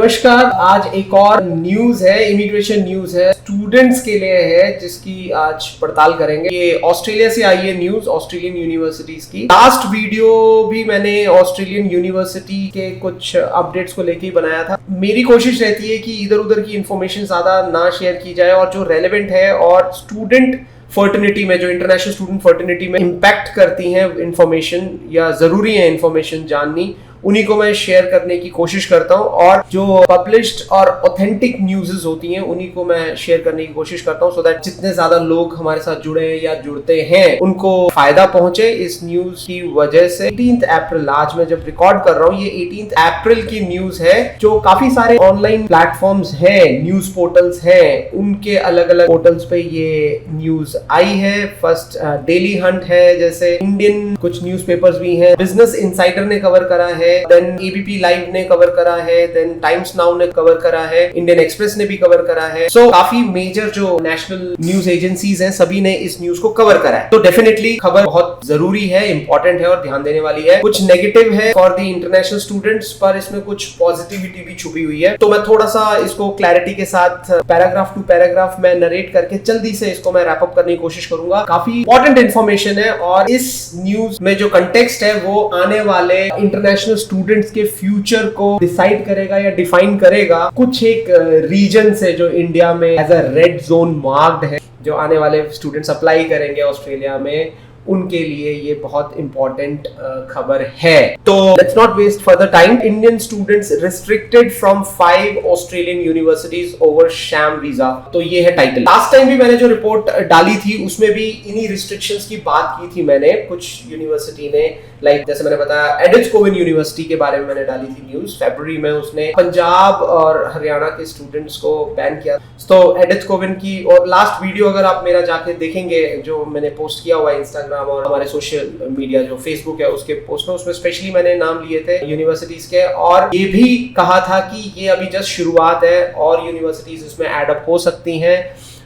नमस्कार। आज एक और न्यूज है, इमिग्रेशन न्यूज है, स्टूडेंट्स के लिए है, जिसकी आज पड़ताल करेंगे। ये ऑस्ट्रेलिया से आई है न्यूज, ऑस्ट्रेलियन यूनिवर्सिटीज की। लास्ट वीडियो भी मैंने ऑस्ट्रेलियन यूनिवर्सिटी के कुछ अपडेट्स को लेके ही बनाया था। मेरी कोशिश रहती है कि इधर उधर की इंफॉर्मेशन ज्यादा ना शेयर की जाए और जो रेलेवेंट है और स्टूडेंट फर्टिनिटी में, जो इंटरनेशनल स्टूडेंट फर्टिनिटी में इम्पैक्ट करती हैं इंफॉर्मेशन या जरूरी है इंफॉर्मेशन जाननी, उन्हीं को मैं शेयर करने की कोशिश करता हूं। और जो पब्लिश्ड और ऑथेंटिक न्यूज़ होती हैं उन्हीं को मैं शेयर करने की कोशिश करता हूं, सो दैट जितने ज्यादा लोग हमारे साथ जुड़े या जुड़ते हैं उनको फायदा पहुंचे इस न्यूज की वजह से। 18 अप्रैल, आज मैं जब रिकॉर्ड कर रहा हूं, ये 18 अप्रैल की न्यूज है। जो काफी सारे ऑनलाइन प्लेटफॉर्म्स हैं, न्यूज पोर्टल्स हैं, उनके अलग अलग पोर्टल्स पे ये न्यूज आई है। फर्स्ट डेली हंट है, जैसे इंडियन कुछ न्यूज़पेपर्स भी हैं, बिजनेस इनसाइडर ने कवर करा है, देन एबीपी लाइव ने कवर करा है, देन टाइम्स नाउ ने कवर करा है, इंडियन एक्सप्रेस ने भी कवर करा है। सो काफी मेजर जो नेशनल न्यूज एजेंसीज हैं सभी ने इस न्यूज को कवर करा है। तो डेफिनेटली खबर बहुत जरूरी है, इंपॉर्टेंट है और ध्यान देने वाली है। कुछ नेगेटिव है फॉर द इंटरनेशनल स्टूडेंट्स, पर इसमें कुछ पॉजिटिविटी भी छुपी हुई है। तो मैं थोड़ा सा इसको क्लैरिटी के साथ पैराग्राफ टू पैराग्राफ में नरेट करके जल्दी से इसको मैं रैप अप करने की कोशिश करूंगा। काफी इंपॉर्टेंट इंफॉर्मेशन है और इस न्यूज में जो कंटेक्स्ट है वो आने वाले इंटरनेशनल स्टूडेंट्स के फ्यूचर को डिसाइड करेगा या डिफाइन करेगा। कुछ एक रीजन से जो इंडिया में as a red zone marked है, जो आने वाले स्टूडेंट्स अप्लाई करेंगे ऑस्ट्रेलिया में, उनके लिए ये बहुत इंपॉर्टेंट खबर है। तो let's not waste further time. Indian students restricted from 5 Australian universities over sham visa. तो ये है टाइटल। लास्ट टाइम भी मैंने जो रिपोर्ट डाली थी उसमें भी इन्हीं रिस्ट्रिक्शंस की बात की थी मैंने। कुछ यूनिवर्सिटी ने, लाइक जैसे मैंने बताया, एडिथ कोविन यूनिवर्सिटी के बारे में मैंने डाली थी न्यूज। फरवरी में उसने पंजाब और हरियाणा के स्टूडेंट्स को बैन किया। तो एडिथ कोविन की और लास्ट वीडियो अगर आप मेरा जाके देखेंगे, जो मैंने पोस्ट किया हुआ है इंस्टाग्राम और हमारे सोशल मीडिया जो फेसबुक है उसके पोस्ट में, उसमें स्पेशली मैंने नाम लिए थे यूनिवर्सिटीज के और ये भी कहा था कि ये अभी जस्ट शुरुआत है और यूनिवर्सिटीज इसमें एड अप हो सकती हैं,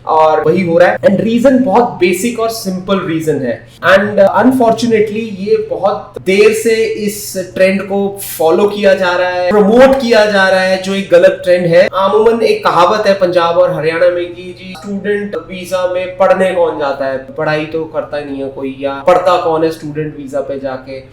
और वही हो रहा है। एंड रीजन बहुत बेसिक और सिंपल रीजन है। एंड अनफॉर्चुनेटली ये बहुत देर से इस ट्रेंड को फॉलो किया जा रहा है, प्रमोट किया जा रहा है, जो एक गलत ट्रेंड है। अमूमन एक कहावत है पंजाब और हरियाणा में कि जी स्टूडेंट वीजा में पढ़ने कौन जाता है, पढ़ाई तो करता नहीं है कोई, या पढ़ता कौन है स्टूडेंट वीजा पे जाके,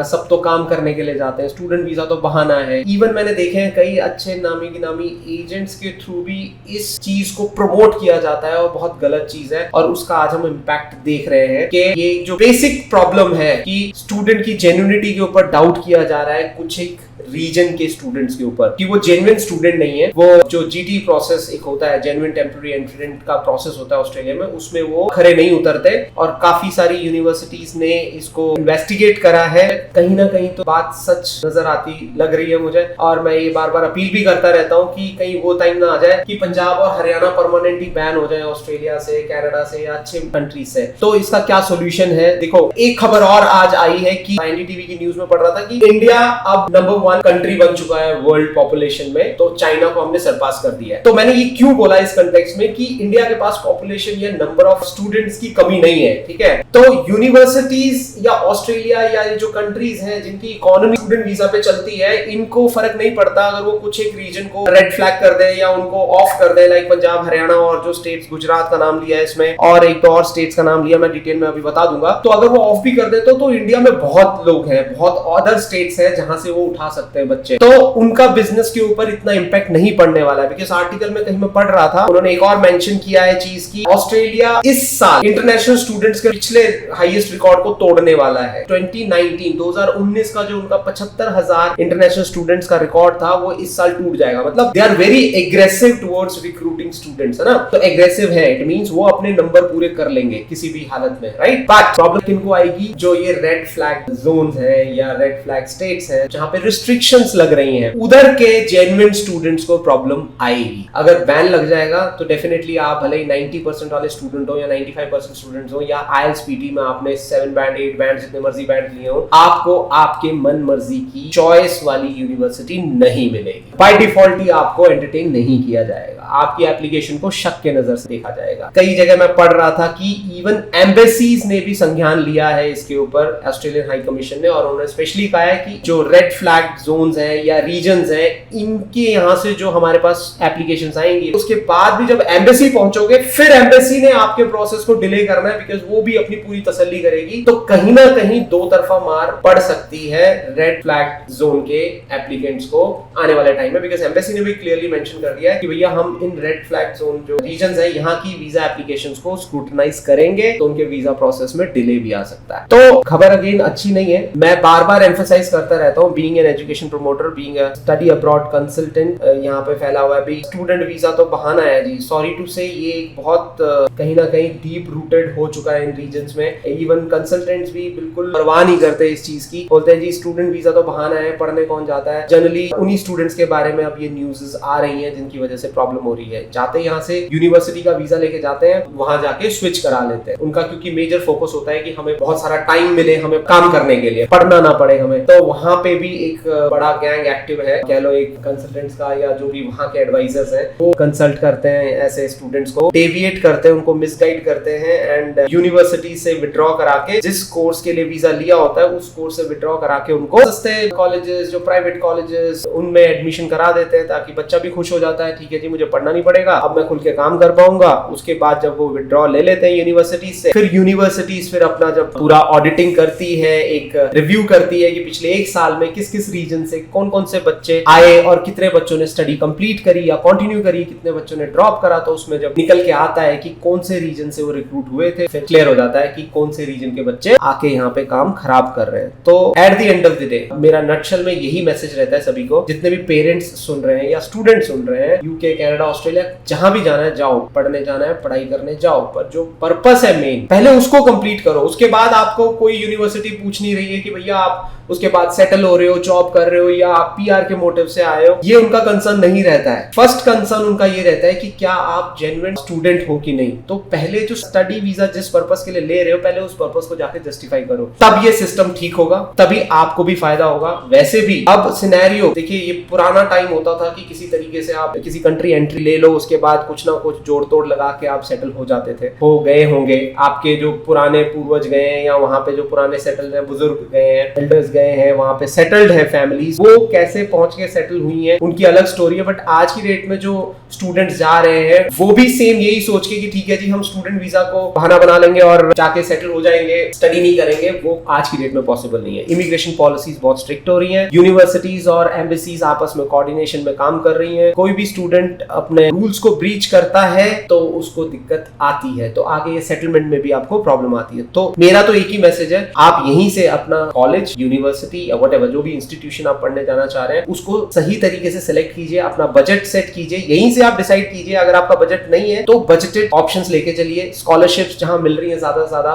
सब तो काम करने के लिए जाते हैं, स्टूडेंट वीजा तो बहाना है। इवन मैंने देखे हैं कई अच्छे नामी गिनामी एजेंट्स के थ्रू भी इस चीज को प्रमोट किया जाता है और बहुत गलत चीज है। और उसका आज हम इम्पैक्ट देख रहे हैं कि ये जो बेसिक प्रॉब्लम है कि स्टूडेंट की जेन्युइनिटी के ऊपर डाउट किया जा रहा है कुछ एक रीजन के स्टूडेंट्स के ऊपर, कि वो जेन्युइन स्टूडेंट नहीं है। वो जो जीटी प्रोसेस एक होता है, जेन्युइन टेम्पररी एंट्रेंट का प्रोसेस होता है ऑस्ट्रेलिया में, उसमें वो खरे नहीं उतरते। और काफी सारी यूनिवर्सिटीज ने इसको इन्वेस्टिगेट करा है। कहीं ना कहीं तो बात सच नजर आती लग रही है मुझे, और मैं ये बार बार अपील भी करता रहता हूँ कि कहीं वो टाइम ना आ जाए कि पंजाब और हरियाणा परमानेंटली बैन हो जाए ऑस्ट्रेलिया से, कनाडा से या अच्छे कंट्रीज से। तो इसका क्या सोल्यूशन है? देखो, एक खबर और आज आई है कि एनडीटीवी की न्यूज में पढ़ रहा था कि इंडिया अब नंबर 1 कंट्री बन चुका है वर्ल्ड पॉपुलेशन में, तो चाइना को हमने सरपास कर दिया है। तो मैंने ये क्यों बोला इस कंटेक्स्ट में कि इंडिया के पास पॉपुलेशन या नंबर ऑफ स्टूडेंट्स की कमी नहीं है, ठीक है। तो यूनिवर्सिटीज या ऑस्ट्रेलिया या जो कंट्रीज हैं जिनकी इकोनॉमी स्टूडेंट वीजा पे चलती है, इनको फर्क नहीं पड़ता अगर वो कुछ एक रीजन को रेड फ्लैग कर दे या उनको ऑफ कर दे, लाइक पंजाब, हरियाणा और जो स्टेट्स, गुजरात का नाम लिया है इसमें और एक तो और स्टेट्स का नाम लिया, मैं डिटेल में अभी बता दूंगा। तो अगर वो ऑफ भी कर दे तो इंडिया में बहुत लोग हैं, बहुत अदर स्टेट्स हैं जहां से वो उठा सकते हैं बच्चे, तो उनका बिजनेस के ऊपर इतना इंपैक्ट नहीं पड़ने वाला है। बिकॉज़ आर्टिकल में कहीं मैं पढ़ रहा था, उन्होंने एक और मेंशन किया है चीज की ऑस्ट्रेलिया इस साल इंटरनेशनल स्टूडेंट्स के पिछले हाईएस्ट रिकॉर्ड को तोड़ने वाला है। 2019 का जो उनका 75,000 इंटरनेशनल स्टूडेंट्स का रिकॉर्ड था वो इस साल टूट जाएगा। मतलब they are very aggressive towards recruiting students, है ना। तो एग्रेसिव है, इट मींस वो अपने नंबर पूरे कर लेंगे किसी भी हालत में, राइट। बट प्रॉब्लम किनको आएगी? जो ये रेड फ्लैग जोन्स है या रेड फ्लैग स्टेट्स है जहां पे रिस्ट्रिक्शंस लग रही हैं, उधर के जेन्युइन स्टूडेंट्स को प्रॉब्लम आएगी। अगर बैन लग जाएगा तो डेफिनेटली आप भले ही 90% वाले स्टूडेंट हो या 95% स्टूडेंट्स हो या IELTS PT में आपने 7 बैंड 8 बैंड जितने मर्जी बैंड लिए हो, आपको आपके मन मर्जी की चॉइस वाली यूनिवर्सिटी नहीं मिलेगी। बाय डिफॉल्ट ही आपको एंटरटेन नहीं किया जाएगा, आपकी एप्लीकेशन को शक के नजर से देखा जाएगा। कई जगह मैं पढ़ रहा था कि इवन एम्बेसीज ने भी संज्ञान लिया है इसके ऊपर, ऑस्ट्रेलियन हाई कमीशन ने, और उन्होंने स्पेशली कहा है कि जो रेड फ्लैग जोन्स हैं या रीजन्स हैं, इनके यहाँ से जो हमारे पास एप्लीकेशंस आएंगी, उसके बाद भी जब एम्बेसी पहुंचोगे फिर एम्बेसी ने आपके प्रोसेस को डिले करना है, बिकॉज वो भी अपनी पूरी तसल्ली करेगी। तो कहीं ना कहीं दो तरफा मार पड़ सकती है रेड फ्लैग जोन के एप्लीकेंट्स को आने वाले टाइम में, बिकॉज एम्बेसी ने भी क्लियरली मेंशन कर दिया है कि भैया हम इन रेड फ्लैग जोन जो रीजन्स है यहाँ की वीजा एप्लीकेशंस को स्क्रूटनाइज करेंगे, तो उनके वीजा प्रोसेस में डिले भी आ सकता है। तो खबर अगेन अच्छी नहीं है। मैं बार बार एम्फसाइज करता रहता हूँ, being an education promoter, being a study abroad consultant, यहाँ पे फैला हुआ है भी स्टूडेंट वीजा तो बहाना है जी। सॉरी टू से ये बहुत कहीं ना कहीं डीप रूटेड हो चुका है इन रीजन्स में। इवन कंसल्टेंट्स भी बिल्कुल परवाह नहीं करते इस चीज की, बोलते हैं जी स्टूडेंट वीजा तो बहाना है, पढ़ने कौन जाता है। जनरली उन्हीं स्टूडेंट्स के बारे में अब ये न्यूज़ आ रही हैं जिनकी वजह से प्रॉब्लम हो रही है। जाते यहाँ से यूनिवर्सिटी का वीजा लेके जाते हैं, वहां जाके स्विच करा लेते हैं। उनका क्योंकि मेजर फोकस होता है कि हमें बहुत सारा टाइम मिले, हमें काम करने के लिए, पढ़ना ना पड़े हमें। तो वहां पे भी एक बड़ा गैंग एक्टिव है, कह लो एक कंसल्टेंट्स का, या जो भी वहां के एडवाइजर्स हैं वो कंसल्ट करते हैं ऐसे स्टूडेंट्स को, डेविएट करते हैं, उनको मिसगाइड करते हैं एंड यूनिवर्सिटी से विड्रॉ करा के जिस कोर्स के लिए वीजा लिया होता है उस कोर्स से विड्रॉ करा के उनको सस्ते कॉलेजेस, जो प्राइवेट कॉलेजेस, उनमें एडमिशन करा देते हैं, ताकि बच्चा भी खुश हो जाता है, ठीक है जी मुझे पढ़ना नहीं पड़ेगा, अब मैं खुल के काम कर पाऊंगा। उसके बाद जब वो विड्रॉ ले लेते हैं यूनिवर्सिटी से, फिर यूनिवर्सिटीज फिर अपना जब पूरा ऑडिटिंग करती है, एक रिव्यू करती है कि पिछले एक साल में किस किस रीजन से कौन कौन से बच्चे आए और कितने बच्चों ने स्टडी कंप्लीट करी या कंटिन्यू करी, कितने बच्चों ने ड्रॉप करा, तो उसमें जब निकल के आता है कि कौन से रीजन से वो रिक्रूट हुए थे, फिर क्लियर हो जाता है कि कौन से रीजन के बच्चे आके यहाँ पे काम खराब कर रहे हैं। तो at the end of the day मेरा नटशल में यही मैसेज रहता है सभी को, जितने भी पेरेंट्स सुन रहे हैं या स्टूडेंट सुन रहे हैं, यूके, कनाडा, ऑस्ट्रेलिया, जहां भी जाना है जाओ, पढ़ने जाना है पढ़ाई करने जाओ, पर जो पर्पस है मेन पहले उसको कंप्लीट करो। उसके बाद आपको कोई यूनिवर्सिटी पूछ नहीं रही है कि भैया आप उसके बाद सेटल हो रहे हो, जॉब कर रहे हो या आप पीआर के मोटिव से आए हो, ये उनका कंसर्न नहीं रहता है। फर्स्ट कंसर्न उनका ये रहता है कि क्या आप जेन्युइन स्टूडेंट हो कि नहीं। तो पहले जो स्टडी वीजा जिस पर्पस के लिए ले रहे हो, पहले उस पर्पस को जाके जस्टिफाई करो, तब ये सिस्टम ठीक होगा, तभी आपको भी फायदा होगा। वैसे भी अब सिनेरियो देखिए, ये पुराना टाइम होता था कि किसी तरीके से आप किसी कंट्री एंट्री ले लो, उसके बाद कुछ ना कुछ जोड़ तोड़ लगा के आप सेटल हो जाते थे। हो गए होंगे आपके जो पुराने पूर्वज गए हैं, या वहां पे जो पुराने सेटल हैं, बुजुर्ग गए हैं, एल्डर्स गए हैं, वहां पे सेटल्ड है फैमिलीज, वो कैसे पहुंच के सेटल हुई हैं उनकी अलग स्टोरी है। बट आज की डेट में जो स्टूडेंट्स जा रहे हैं वो भी सेम यही सोच के कि ठीक है जी हम स्टूडेंट वीजा को बहाना बना लेंगे और जाके सेटल हो जाएंगे, स्टडी नहीं करेंगे, वो आज की डेट में पॉसिबल नहीं है। इमिग्रेशन पॉलिसीज बहुत स्ट्रिक्ट हो रही हैं, यूनिवर्सिटीज और एम्बेसीज आपस में कोऑर्डिनेशन में काम कर रही हैं। कोई भी स्टूडेंट अपने रूल्स को ब्रीच करता है तो उसको दिक्कत आती है, तो आगे ये सेटलमेंट में भी आपको प्रॉब्लम आती है। तो मेरा तो एक ही मैसेज है, आप यहीं से अपना कॉलेज, यूनिवर्सिटी या व्हाटएवर जो भी इंस्टीट्यूशन आप पढ़ने जाना चाह रहे हैं उसको सही तरीके से सिलेक्ट कीजिए, अपना बजट सेट कीजिए, यहीं से आप डिसाइड कीजिए। अगर आपका बजट नहीं है तो बजटेड ऑप्शंस लेके चलिए, स्कॉलरशिप्स जहां मिल रही है ज्यादा से ज्यादा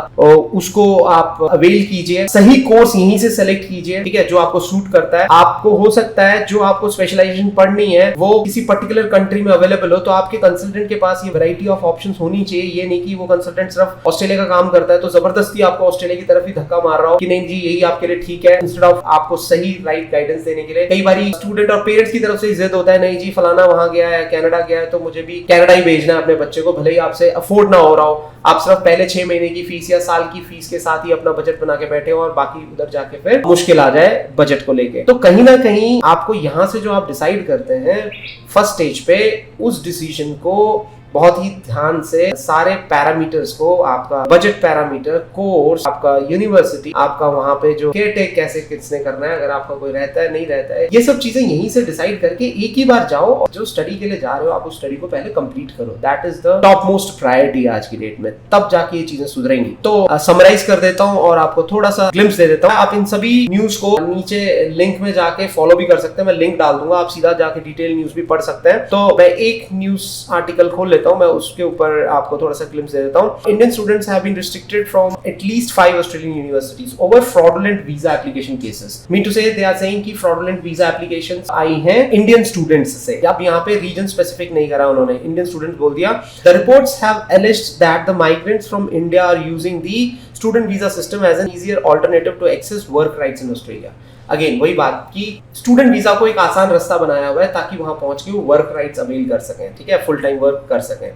उसको आप अवेल कीजिए, सही कोर्स यहीं से सेलेक्ट कीजिए, ठीक है, जो आपको सूट करता है। आपको हो सकता है जो आपको स्पेशलाइजेशन पढ़नी है वो किसी पर्टिकुलर कंट्री में अवेलेबल हो, तो आपके कंसल्टेंट के पास ये वैरायटी ऑफ ऑप्शंस होनी चाहिए। ये नहीं कि वो कंसल्टेंट सिर्फ ऑस्ट्रेलिया का काम करता है तो जबरदस्ती आपको ऑस्ट्रेलिया की तरफ ही धक्का मार रहा हो कि नहीं जी यही आपके लिए ठीक है, इंस्टेड ऑफ आपको सही राइट गाइडेंस देने के लिए। कई बार स्टूडेंट और पेरेंट्स की तरफ से जिद होता है, नहीं जी फलाना वहां गया है, कनाडा गया है, तो मुझे भी कनाडा ही भेजना है अपने बच्चे को, भले ही आपसे अफोर्ड ना हो रहा हो, आप सिर्फ पहले 6 महीने की फीस या साल की फीस के साथ ही अपना बजट बना के बैठे हो और बाकी उधर जाके फिर मुश्किल आ जाए बजट को लेके। तो कहीं ना कहीं आपको यहाँ से जो आप डिसाइड करते हैं फर्स्ट स्टेज पे, उस डिसीजन को बहुत ही ध्यान से सारे पैरामीटर्स को, आपका बजट पैरामीटर, कोर्स, आपका यूनिवर्सिटी, आपका वहां पे जो केयर टेक कैसे किसने करना है, अगर आपका कोई रहता है नहीं रहता है, ये सब चीजें यहीं से डिसाइड करके एक ही बार जाओ और जो स्टडी के लिए जा रहे हो आप उस स्टडी को पहले कंप्लीट करो। That is the top most priority आज की डेट में, तब जाके ये चीजें सुधरेंगी। तो समराइज कर देता हूँ और आपको थोड़ा सा ग्लिम्स दे देता हूँ। आप इन सभी न्यूज को नीचे लिंक में जाके फॉलो भी कर सकते हैं, मैं लिंक डाल दूंगा, आप सीधा जाके डिटेल न्यूज भी पढ़ सकते हैं। तो मैं एक न्यूज आर्टिकल खोल लेता हूं, मैं उसके ऊपर आपको थोड़ा सा ग्लिम्स दे देता हूं। Indian students have been restricted from at least 5 Australian universities over fraudulent visa application cases. Mean to say they are saying कि फ्रॉडुलेंट वीजा एप्लीकेशंस आई हैं इंडियन स्टूडेंट्स से। अब यहाँ पे रीजन स्पेसिफिक नहीं करा उन्होंने, इंडियन स्टूडेंट्स बोल दिया। The reports have alleged that the migrants from India are using the student visa system as an easier alternative to access work rights in Australia. Again वही बात कि स्टूडेंट वीजा को एक आसान रास्ता बनाया हुआ है ताकि वहां पहुंच के वो वर्क राइट्स अवेल कर सकें, ठीक है, फुल टाइम वर्क कर सकें।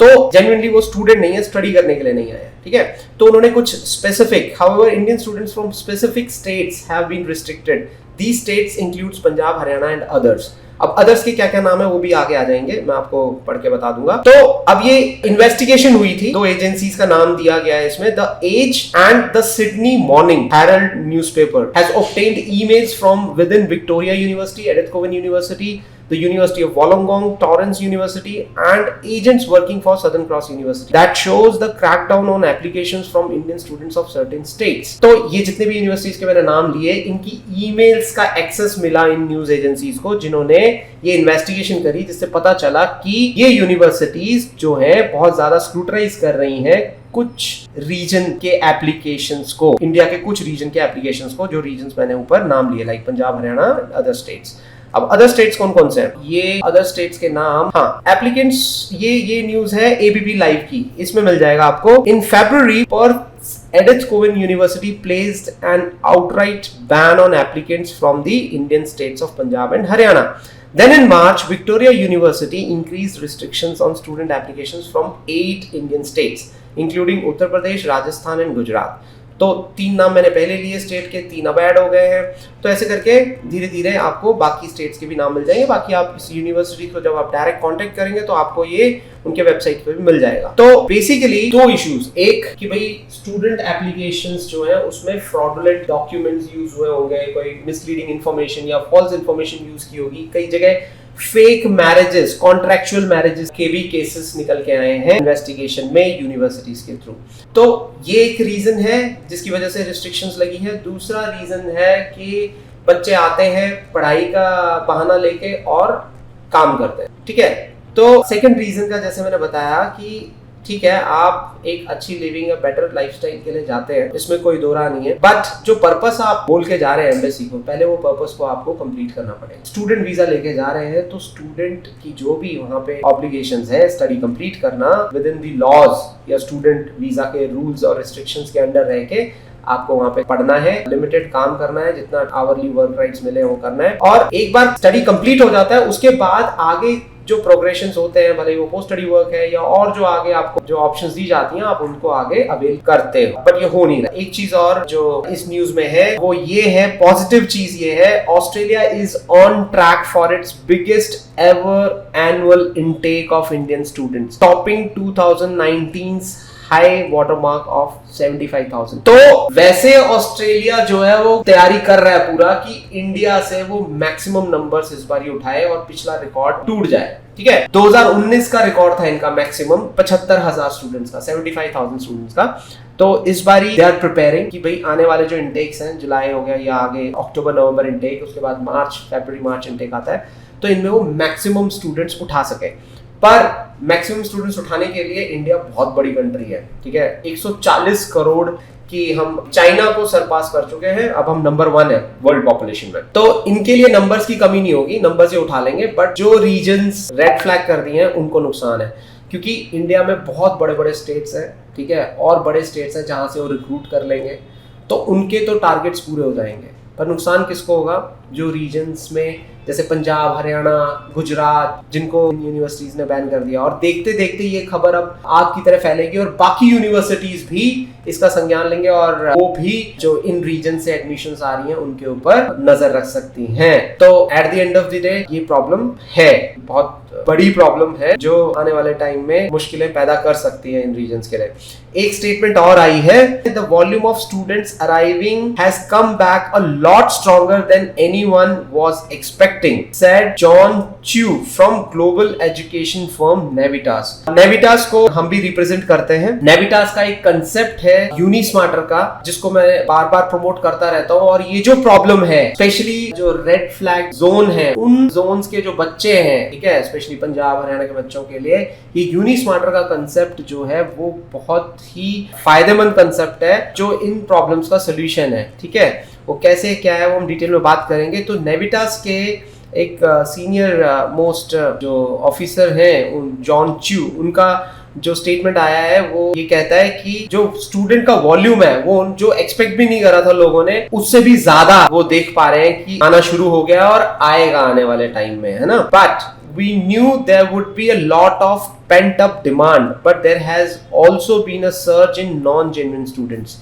तो जेन्युइनली वो स्टूडेंट नहीं है, स्टडी करने के लिए नहीं आया, ठीक है। तो उन्होंने कुछ specific, however Indian students from specific states have been restricted. These states includes Punjab, Haryana and others. अब अदर्स के क्या क्या नाम है वो भी आगे आ जाएंगे, मैं आपको पढ़ के बता दूंगा। तो अब ये इन्वेस्टिगेशन हुई थी, दो एजेंसीज का नाम दिया गया है इसमें। The Age and the Sydney Morning Herald newspaper has obtained emails from within Victoria University, Edith Cowan University, the University of Wollongong, Torrens University, and agents working for Southern Cross University that shows the crackdown on applications from Indian students of certain states। तो ये जितने भी universities के मैंने नाम लिए, इनकी emails का एक्सेस मिला इन न्यूज एजेंसीज को, जिन्होंने ये इन्वेस्टिगेशन करी, जिससे पता चला कि ये यूनिवर्सिटीज जो है बहुत ज्यादा स्क्रूटनाइज कर रही हैं कुछ रीजन के एप्लीकेशंस को, इंडिया के कुछ रीजन के एप्लीकेशंस को, जो रीजन्स मैंने ऊपर नाम लिए, like Punjab, Haryana, other states. अब अदर स्टेट्स कौन कौन से हैं? ये अदर स्टेट्स के नाम, हाँ, एप्लीकेंट्स, ये न्यूज है एबीपी लाइव की, इसमें मिल जाएगा आपको। इन February Perth's Edith Cowan University placed an outright ban on applicants from the Indian states of Punjab and Haryana. Then in March, Victoria University increased restrictions on student applications from 8 Indian states, including Uttar Pradesh, Rajasthan and Gujarat. तो 3 नाम मैंने पहले लिए state के, 3 अब add हो गए हैं। तो ऐसे करके धीरे धीरे आपको बाकी स्टेट्स के भी नाम मिल जाएंगे। बाकी आप इस यूनिवर्सिटी को जब आप डायरेक्ट कांटेक्ट करेंगे तो आपको ये उनके वेबसाइट पे भी मिल जाएगा। तो बेसिकली 2 इश्यूज, एक कि भाई स्टूडेंट एप्लीकेशंस जो है उसमें फ्रॉडुलेंट डॉक्यूमेंट्स यूज हुए होंगे, कोई मिसलीडिंग इन्फॉर्मेशन या फॉल्स इन्फॉर्मेशन यूज की होगी, कई जगह फेक मैरिजेस, कॉन्ट्रैक्चुअल मैरिजेस के भी केसेस निकल के आए हैं इन्वेस्टिगेशन में यूनिवर्सिटीज के थ्रू। तो ये एक रीजन है जिसकी वजह से रिस्ट्रिक्शंस लगी है। दूसरा रीजन है कि बच्चे आते हैं पढ़ाई का बहाना लेके और काम करते हैं, ठीक है। तो सेकंड रीजन का जैसे मैंने बताया कि ठीक है, आप एक अच्छी लिविंग या बेटर लाइफस्टाइल के लिए जाते हैं, इसमें कोई दो राह नहीं है, बट जो पर्पस आप बोल के जा रहे हैं एम्बेसी को, पहले वो पर्पस को आपको कंप्लीट करना पड़ेगा। स्टूडेंट वीजा लेके जा रहे हैं तो स्टूडेंट की जो भी वहाँ पे ऑब्लिगेशंस है, स्टडी कंप्लीट करना विद इन दी लॉज या स्टूडेंट वीजा के रूल्स और रिस्ट्रिक्शंस के अंडर रह के आपको वहाँ पे पढ़ना है, लिमिटेड काम करना है, जितना आवरली वर्क राइट्स मिले वो करना है। और एक बार स्टडी कंप्लीट हो जाता है उसके बाद आगे जो प्रोग्रेशंस होते हैं, भले वो पोस्ट स्टडी वर्क है या और जो आगे आपको जो ऑप्शंस दी जाती हैं, आप उनको आगे अवेल करते हो, बट ये हो नहीं रहा। एक चीज और जो इस न्यूज में है वो ये है, पॉजिटिव चीज ये है, Australia is on track for its biggest ever annual intake of Indian students, topping 2019's high watermark of 75,000। तो वैसे ऑस्ट्रेलिया जो है वो तैयारी कर रहा है पूरा कि इंडिया से वो मैक्सिमम नंबर्स इस बार ही उठाए और पिछला रिकॉर्ड टूट जाए, ठीक है। 2019 का रिकॉर्ड था इनका मैक्सिमम 75,000 स्टूडेंट्स का, 75,000 स्टूडेंट्स का। तो इस बारी दे आर प्रिपेयरिंग कि भाई आने वाले जो इंटेक्स हैं, जुलाई हो गया या आगे अक्टूबर नवंबर इंटेक, उसके बाद फरवरी मार्च इंटेक आता है, तो इनमें वो मैक्सिमम स्टूडेंट्स उठा सके। पर मैक्सिमम स्टूडेंट्स उठाने के लिए इंडिया बहुत बड़ी कंट्री है, ठीक है। 140 करोड़ की हम चाइना को सरपास कर चुके हैं, अब हम नंबर 1 है वर्ल्ड पॉपुलेशन में। तो इनके लिए नंबर्स की कमी नहीं होगी, नंबर्स ये उठा लेंगे, बट जो रीजन्स रेड फ्लैग कर दिए हैं उनको नुकसान है, क्योंकि इंडिया में बहुत बड़े बड़े स्टेट्स हैं, ठीक है, और बड़े स्टेट्स हैं जहां से वो रिक्रूट कर लेंगे, तो उनके तो टारगेट्स पूरे हो जाएंगे। पर नुकसान किसको होगा? जो रीजन्स में जैसे पंजाब, हरियाणा, गुजरात, जिनको यूनिवर्सिटीज ने बैन कर दिया, और देखते देखते ये खबर अब आग की तरह फैलेगी और बाकी यूनिवर्सिटीज भी इसका संज्ञान लेंगे और वो भी जो इन रीजन से एडमिशंस आ रही हैं उनके ऊपर नजर रख सकती हैं। तो at the end of the day ये प्रॉब्लम है, बहुत बड़ी प्रॉब्लम है, जो आने वाले टाइम में मुश्किलें पैदा कर सकती है इन रीजन्स के लिए। एक स्टेटमेंट और आई है, the volume of students arriving has come back a lot stronger than anyone was expecting, said John Chu from global education firm Navitas। Navitas को हम भी रिप्रेजेंट करते हैं। Navitas का एक कंसेप्ट है यूनिस्मार्टर का, जिसको मैं बार बार प्रमोट करता रहता हूँ, और ये जो प्रॉब्लम है, स्पेशली जो रेड फ्लैग जोन है, उन जोन्स के जो बच्चे हैं, ठीक है, स्पेशली पंजाब हरियाणा के बच्चों के लिए ये यूनिस्मार्टर का कंसेप्ट जो है वो बहुत ही फायदेमंद कंसेप्ट है, जो इन प्रॉब्लम्स का सोल्यूशन है, ठीक है। वो कैसे क्या है वो हम डिटेल में बात करेंगे। तो नेविटास के एक सीनियर मोस्ट जो ऑफिसर हैं जॉन च्यू, उनका जो स्टेटमेंट आया है वो ये कहता है कि जो स्टूडेंट का वॉल्यूम है वो जो एक्सपेक्ट भी नहीं करा था लोगों ने, उससे भी ज्यादा वो देख पा रहे हैं कि आना शुरू हो गया और आएगा आने वाले टाइम में, है ना। But we knew there would be a lot of pent up demand, but there has also been a surge in non-genuine students,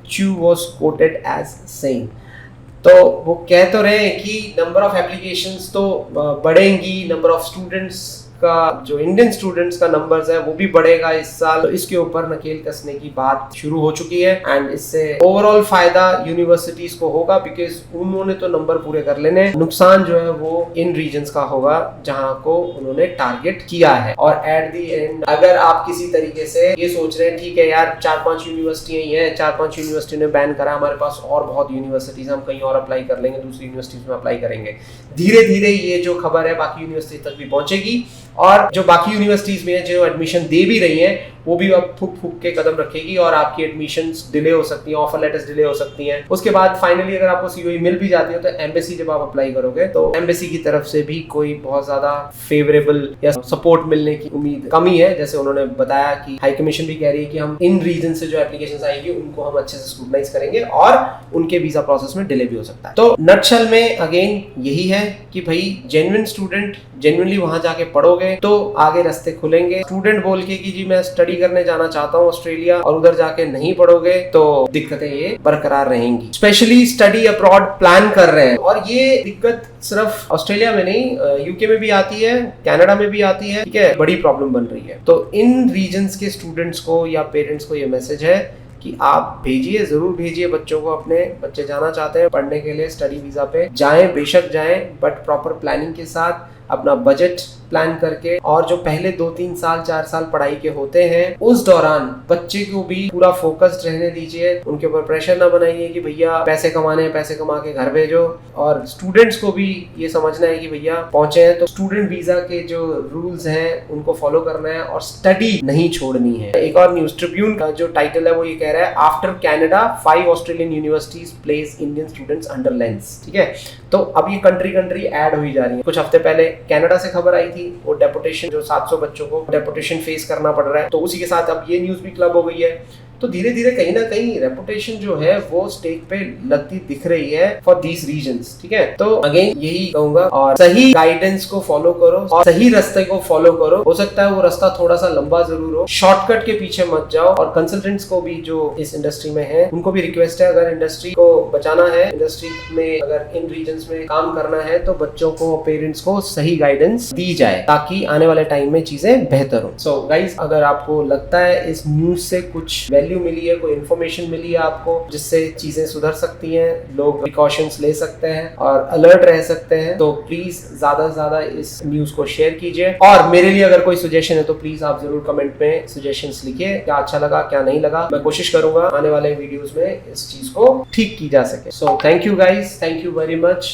Chu was quoted as saying। तो वो कह तो रहे हैं कि नंबर ऑफ एप्लीकेशंस तो बढ़ेंगी, नंबर ऑफ स्टूडेंट्स का जो इंडियन स्टूडेंट्स का नंबर्स है वो भी बढ़ेगा इस साल। तो इसके ऊपर नकेल कसने की बात शुरू हो चुकी है एंड इससे ओवरऑल फायदा यूनिवर्सिटीज को होगा बिकॉज उन्होंने तो नंबर पूरे कर लेने, नुकसान जो है वो इन रीजन्स का होगा जहां को उन्होंने टारगेट किया है। और एट द एंड अगर आप किसी तरीके से ये सोच रहे हैं ठीक है यार 4-5 यूनिवर्सिटियां ही है, 4-5 यूनिवर्सिटी ने बैन करा, हमारे पास और बहुत यूनिवर्सिटीज, हम कहीं और अप्लाई कर लेंगे, दूसरी यूनिवर्सिटीज में अप्लाई करेंगे, धीरे धीरे ये जो खबर है बाकी यूनिवर्सिटी तक भी पहुंचेगी और जो बाकी यूनिवर्सिटीज में जो एडमिशन दे भी रही हैं वो भी अब फूक फूक के कदम रखेगी और आपकी एडमिशंस डिले हो सकती हैं, ऑफर लेटर्स डिले हो सकती हैं। उसके बाद फाइनली अगर आपको सीओई मिल भी जाती है तो एम्बेसी जब आप अप्लाई करोगे तो एम्बेसी की तरफ से भी कोई बहुत ज्यादा फेवरेबल या सपोर्ट मिलने की उम्मीद कमी है। जैसे उन्होंने बताया कि हाई कमीशन भी कह रही है कि हम इन रीजन से जो एप्लीकेशंस आएंगी उनको हम अच्छे से स्क्रूटनाइज करेंगे और उनके वीजा प्रोसेस में डिले भी हो सकता है। तो नटशल में अगेन यही है कि भाई जेन्युइन स्टूडेंट जेन्युइनली वहां जाके पढ़ोगे तो आगे रास्ते खुलेंगे। स्टूडेंट बोल के कि जी मैं स्टडी करने जाना चाहता हूँ ऑस्ट्रेलिया और उधर जाके नहीं पढ़ोगे तो दिक्कतें ये बरकरार रहेंगी। स्पेशली स्टडी अब्रॉड प्लान कर रहे हैं और ये दिक्कत सिर्फ ऑस्ट्रेलिया में नहीं यूके में भी आती है, कनाडा में भी आती है, ठीक है, बड़ी प्रॉब्लम बन रही है। तो इन रीजन्स के स्टूडेंट्स को या पेरेंट्स को ये मैसेज है कि आप भेजिए, जरूर भेजिए बच्चों को, अपने बच्चे जाना चाहते हैं पढ़ने के लिए स्टडी वीजा पे जाएं, बेशक जाएं, बट प्रॉपर प्लानिंग के साथ अपना बजट प्लान करके और जो पहले 2-3 साल 4 साल पढ़ाई के होते हैं उस दौरान बच्चे को भी पूरा फोकस्ड रहने दीजिए, उनके ऊपर प्रेशर ना बनाइए कि भैया पैसे कमाने हैं, पैसे कमा के घर भेजो। और स्टूडेंट्स को भी ये समझना है कि भैया पहुंचे हैं तो स्टूडेंट वीजा के जो रूल्स हैं उनको फॉलो करना है और स्टडी नहीं छोड़नी है। एक और न्यूज ट्रिब्यून का जो टाइटल है वो ये कह रहा है after Canada 5 Australian universities place Indian students under lens. ठीक है, तो अब ये कंट्री ऐड हुई जा रही है। कुछ हफ्ते पहले कनाडा से खबर आई थी, वो डेपुटेशन जो 700 बच्चों को डेपुटेशन फेस करना पड़ रहा है, तो उसी के साथ अब ये न्यूज भी क्लब हो गई है। तो धीरे धीरे कहीं ना कहीं रेपुटेशन जो है वो स्टेक पे लगती दिख रही है फॉर दीज रीजन्स। ठीक है, तो अगेन यही कहूंगा और सही गाइडेंस को फॉलो करो और सही रास्ते को फॉलो करो। हो सकता है वो रास्ता थोड़ा सा लंबा जरूर हो, शॉर्टकट के पीछे मत जाओ। और कंसल्टेंट्स को भी जो इस इंडस्ट्री में है उनको भी रिक्वेस्ट है, अगर इंडस्ट्री को बचाना है, इंडस्ट्री में अगर इन रीजन्स में काम करना है तो बच्चों को, पेरेंट्स को सही गाइडेंस दी जाए ताकि आने वाले टाइम में चीजें बेहतर हो। सो गाइज, अगर आपको लगता है इस न्यूज से कुछ वैल्यू मिली है, कोई इन्फॉर्मेशन मिली है आपको जिससे चीजें सुधर सकती हैं, लोग प्रिकॉशंस ले सकते हैं और अलर्ट रह सकते हैं, तो प्लीज ज्यादा से ज्यादा इस न्यूज को शेयर कीजिए। और मेरे लिए अगर कोई सजेशन है तो प्लीज आप जरूर कमेंट में सजेशंस लिखिए, क्या अच्छा लगा क्या नहीं लगा। मैं कोशिश करूंगा आने वाले वीडियोस में इस चीज को ठीक की जा सके। So thank you guys, thank you very much.